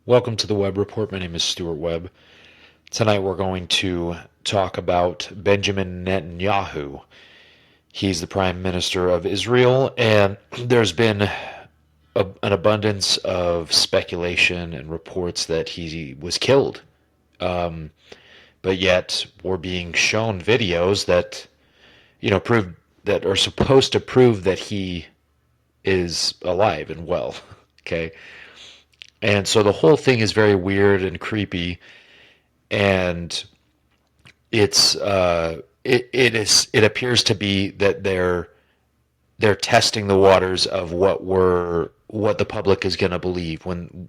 Welcome to the Webb Report. My name is Stuart Webb. Tonight we're going to talk about Benjamin Netanyahu. He's the Prime Minister of Israel, and there's been an abundance of speculation and reports that he was killed. Um, but yet we're being shown videos that, prove that are supposed to prove that he is alive and well. Okay. And so the whole thing is very weird and creepy, and it appears to be that they're testing the waters of what the public is going to believe when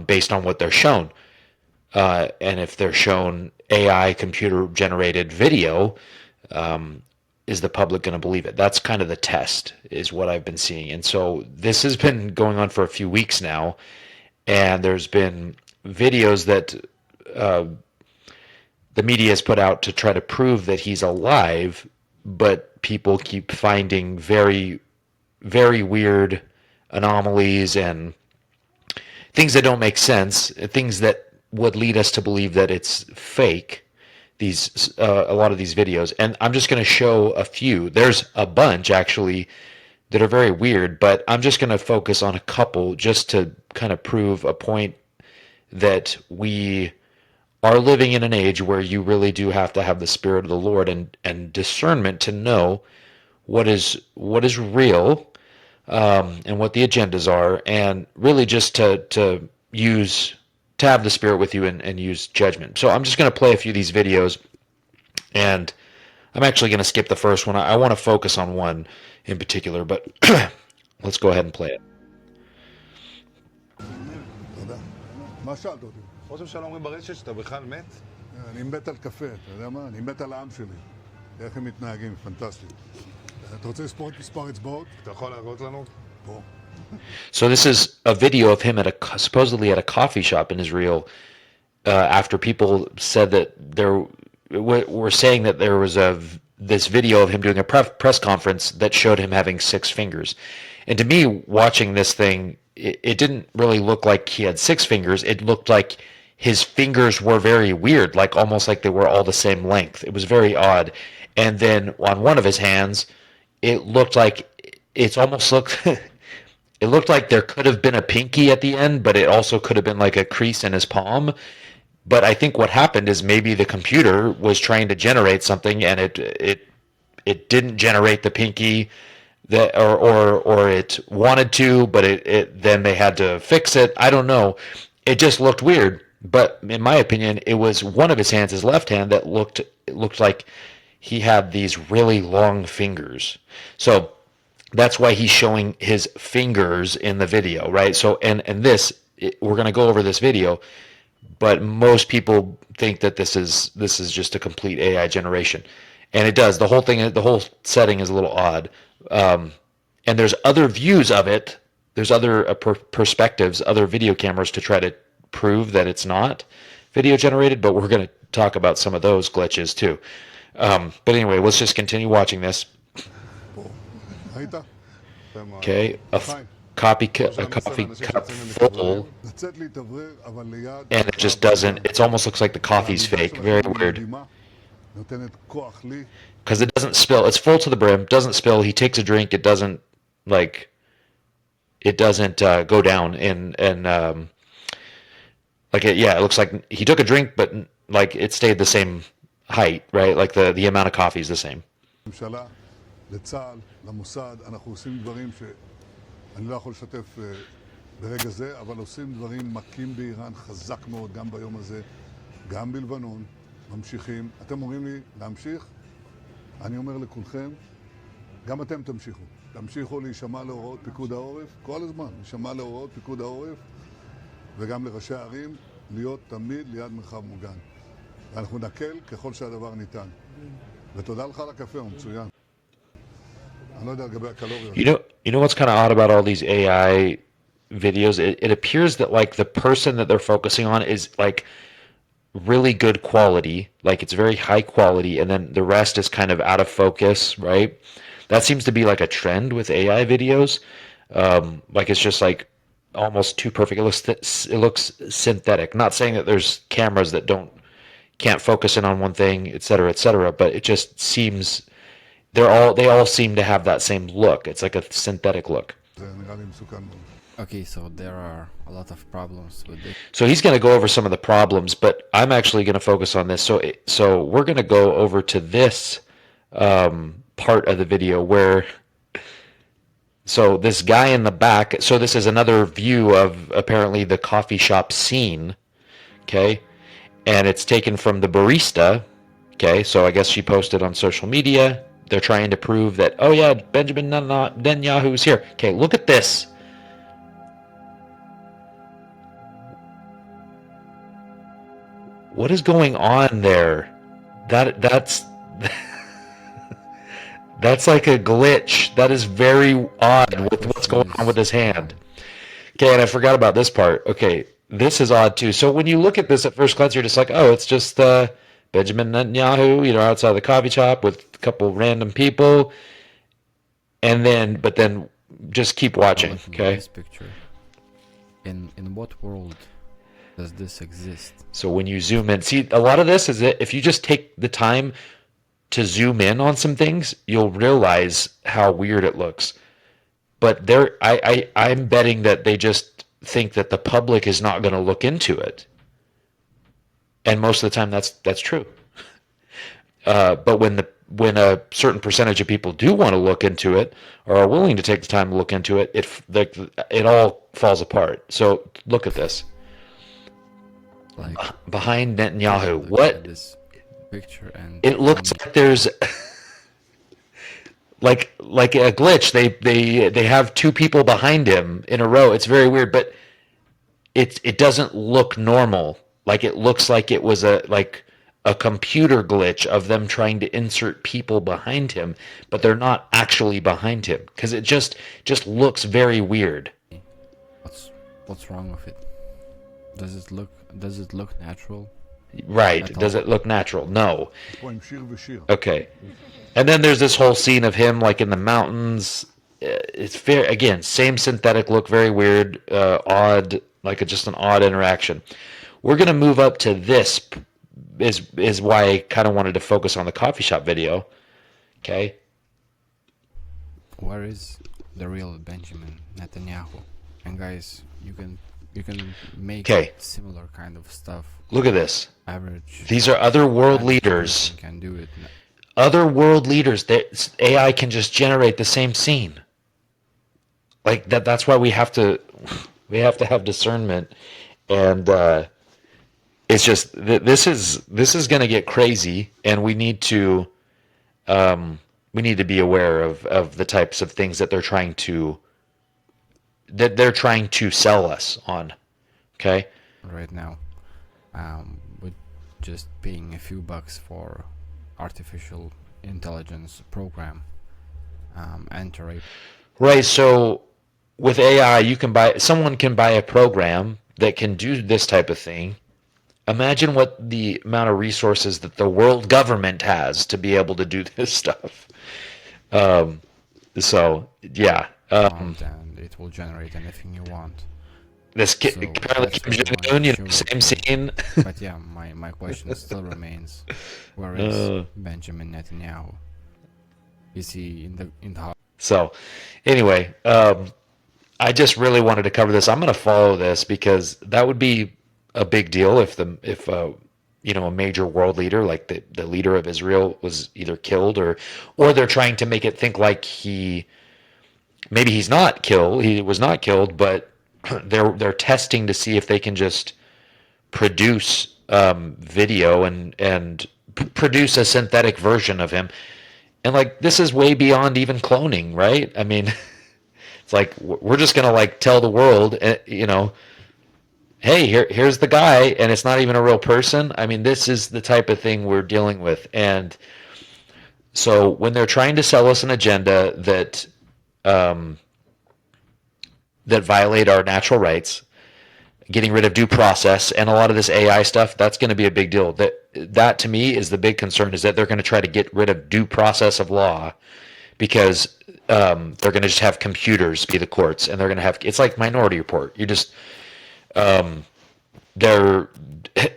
based on what they're shown. And if they're shown AI computer generated video, is the public going to believe it? That's kind of the test, is what I've been seeing. And so this has been going on for a few weeks now, and there's been videos that uh, the media has put out to try to prove that he's alive, but people keep finding very, very weird anomalies and things that don't make sense, things that would lead us to believe that it's fake. A lot of these videos, and I'm just going to show a few. There's a bunch actually that are very weird, but I'm just going to focus on a couple just to kind of prove a point that we are living in an age where you really do have to have the Spirit of the Lord and discernment to know what is real, and what the agendas are, and really just to have the Spirit with you and use judgment. So I'm just going to play a few of these videos, and I'm actually going to skip the first one. I want to focus on one in particular, but let's go ahead and play it. תודה. מה שאלת אותי? ראש הממשלה אומרים ברשת שאתה בכלל מת? אני מת על קפה, אתה יודע מה? אני מת על העם שלי. איך הם מתנהגים, פנטסטי. אתה רוצה לספור את מספר אצבעות? אתה יכול להראות לנו? פה. So this is a video of him supposedly at a coffee shop in Israel, after people said that were saying that there was this video of him doing a press conference that showed him having 6 fingers. And to me, watching this thing, it didn't really look like he had 6 fingers. It looked like his fingers were very weird, like almost like they were all the same length. It was very odd. And then on one of his hands, it looked like it's almost looked it looked like there could have been a pinky at the end, but it also could have been like a crease in his palm. But I think what happened is maybe the computer was trying to generate something, and it didn't generate the pinky that or it wanted to, but it then they had to fix it. I don't know. It just looked weird. But in my opinion, it was one of his hands, his left hand, that it looked like he had these really long fingers. So that's why he's showing his fingers in the video, right? So we're going to go over this video, but most people think that this is just a complete AI generation, and it does. The whole setting is a little odd, and there's other views of it. There's other perspectives, other video cameras to try to prove that it's not video generated. But we're going to talk about some of those glitches too. But anyway, let's just continue watching this. פה. ראית? Okay, a coffee cup full, לצאת להתאוורר, אבל ליד... and it just doesn't. It almost looks like the coffee's fake. Very weird. נותנת כוח לי. Because it doesn't spill. It's full to the brim. Doesn't spill. He takes a drink. It doesn't go down and like it. Yeah, it looks like he took a drink, but like it stayed the same height, right? Like the amount of coffee is the same. לממשלה, לצה"ל, למוסד, אנחנו עושים דברים שאני לא יכול לשתף ברגע זה, אבל עושים דברים מכים באיראן חזק מאוד, גם ביום הזה, גם בלבנון, ממשיכים. אתם אומרים לי להמשיך? אני אומר לכולכם, גם אתם תמשיכו. תמשיכו להישמע להוראות פיקוד העורף, כל הזמן, להישמע להוראות פיקוד העורף, וגם לראשי הערים, להיות תמיד ליד מרחב מוגן. ואנחנו נקל ככל שהדבר ניתן. ותודה לך על הקפה, הוא מצוין. אני לא יודע לגבי הקלוריות. You know what's kind of odd about all these AI videos? It appears that like the person that they're focusing on is like really good quality, like it's very high quality, and then the rest is kind of out of focus, right? That seems to be like a trend with AI videos. Like it's just like almost too perfect. It looks synthetic. Not saying that there's cameras that can't focus in on one thing, et cetera, et cetera. But it just seems they all seem to have that same look. It's like a synthetic look. זה נראה לי מסוכן מאוד. Okay, so there are a lot of problems with this. So he's going to go over some of the problems, but I'm actually going to focus on this. So we're going to go over to this part of the video where, so this guy in the back, so this is another view of apparently the coffee shop scene, okay? And it's taken from the barista, okay? So I guess she posted on social media. They're trying to prove that, oh yeah, Benjamin Netanyahu is here. Okay, look at this. What is going on there? That's that's like a glitch. That is very odd with what's going on with his hand. Okay, and I forgot about this part. Okay, this is odd too. So when you look at this at first glance, you're just like, oh, it's just Benjamin Netanyahu, outside the coffee shop with a couple random people, but then just keep watching. Looking at Okay. this picture. In what world does this exist? So when you zoom in, see, a lot of this is that if you just take the time to zoom in on some things, you'll realize how weird it looks. But I'm betting that they just think that the public is not going to look into it, and most of the time that's true. But when a certain percentage of people do want to look into it or are willing to take the time to look into it, it all falls apart. So look at this. Like Behind Netanyahu, look what at this picture and it looks like there's like a glitch. They have two people behind him in a row. It's very weird, but it doesn't look normal. Like it looks like it was a computer glitch of them trying to insert people behind him, but they're not actually behind him because it just looks very weird. what's wrong with it? Does it look natural? Right. At Does all. it look natural? No. פה עם שיר ושיר. Okay. And then there's this whole scene of him like in the mountains. It's very, again, same synthetic look, very weird, odd, like just an odd interaction. We're going to move up to this is why I kind of wanted to focus on the coffee shop video. Okay. Where is the real Benjamin Netanyahu? And guys, you can make Okay. similar kind of stuff. Look at this. Average. These are other world average leaders. person can do it. Other world leaders that AI can just generate the same scene. Like that's why we have to have discernment, and it's just this is going to get crazy, and we need to be aware of the types of things that they're trying to sell us on. Okay. Right now, with just paying a few bucks for artificial intelligence program, enter a Right. So with AI, someone can buy a program that can do this type of thing. Imagine what the amount of resources that the world government has to be able to do this stuff. So yeah, prompt and it will generate anything you want. this kid, So apparently that's Kim what I Jong Un, wanted to show same you. scene. But yeah, my question still remains: where is Benjamin Netanyahu? Is he in the house? So anyway, I just really wanted to cover this. I'm going to follow this because that would be a big deal if a major world leader like the leader of Israel was either killed or they're trying to make it think like maybe he was not killed, but they're testing to see if they can just produce video and produce a synthetic version of him. And like this is way beyond even cloning, right? I mean, it's like we're just gonna like tell the world, hey, here's the guy, and it's not even a real person. I mean, this is the type of thing we're dealing with. And so when they're trying to sell us an agenda that violate our natural rights, getting rid of due process, and a lot of this AI stuff, that's going to be a big deal. That to me is the big concern, is that they're going to try to get rid of due process of law because they're going to just have computers be the courts, and they're going to have, it's like Minority Report. You just they're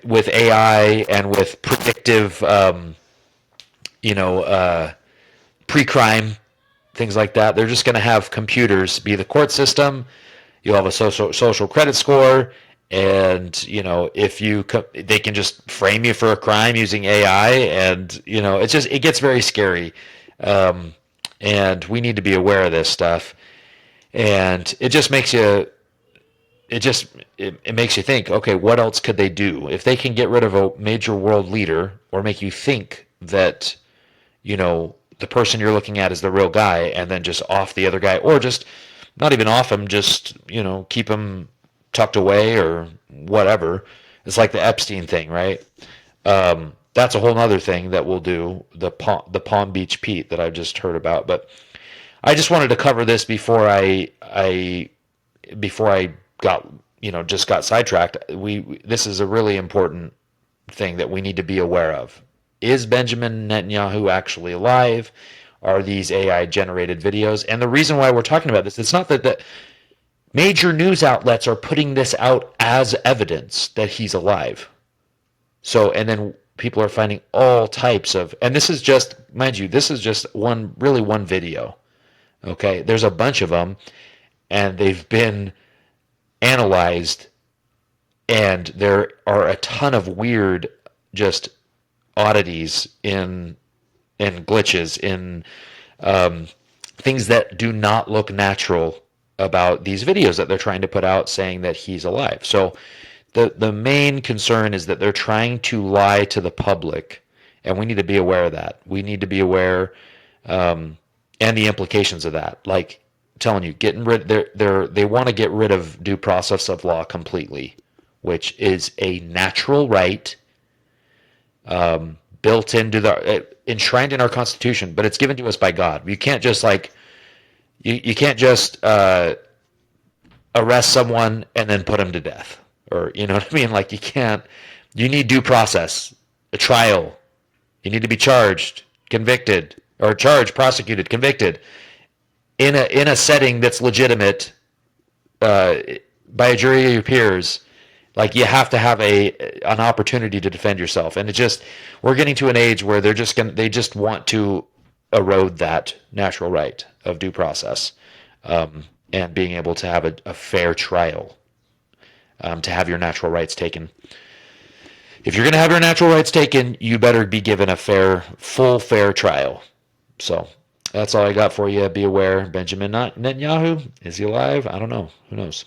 with AI and with predictive, you know, pre-crime things like that. They're just going to have computers be the court system. You'll have a social credit score, and you know, if you they can just frame you for a crime using AI, and you know, it gets very scary, and we need to be aware of this stuff. And it just makes you it makes you think, okay, what else could they do if they can get rid of a major world leader, or make you think that, you know, the person you're looking at is the real guy, and then just off the other guy, or just not even off him, just, you know, keep him tucked away or whatever. It's like the Epstein thing, right? That's a whole other thing that we'll do, the Palm Beach Pete that I just heard about. But I just wanted to cover this before I got, you know, just got sidetracked. This is a really important thing that we need to be aware of. Is Benjamin Netanyahu actually alive? Are these AI generated videos? And the reason why we're talking about this, it's not that the major news outlets are putting this out as evidence that he's alive. So, and then people are finding all types of, and this is just, mind you, this is just one video. Okay, there's a bunch of them, and they've been analyzed, and there are a ton of weird, just oddities in glitches in things that do not look natural about these videos that they're trying to put out saying that he's alive. So the main concern is that they're trying to lie to the public, and we need to be aware of that. We need to be aware, and the implications of that. Like, telling you, getting rid, they want to get rid of due process of law completely, which is a natural right, built into enshrined in our Constitution, but it's given to us by God. You can't just you can't just arrest someone and then put them to death, or you know what I mean. Like, you can't. You need due process, a trial. You need to be charged, convicted, or charged, prosecuted, convicted in a setting that's legitimate, by a jury of your peers. Like, you have to have an opportunity to defend yourself, and we're getting to an age where they just want to erode that natural right of due process, and being able to have a fair trial, to have your natural rights taken. If you're going to have your natural rights taken, you better be given a full fair trial. So that's all I got for you. Be aware. Benjamin Netanyahu, is he alive? I don't know. Who knows?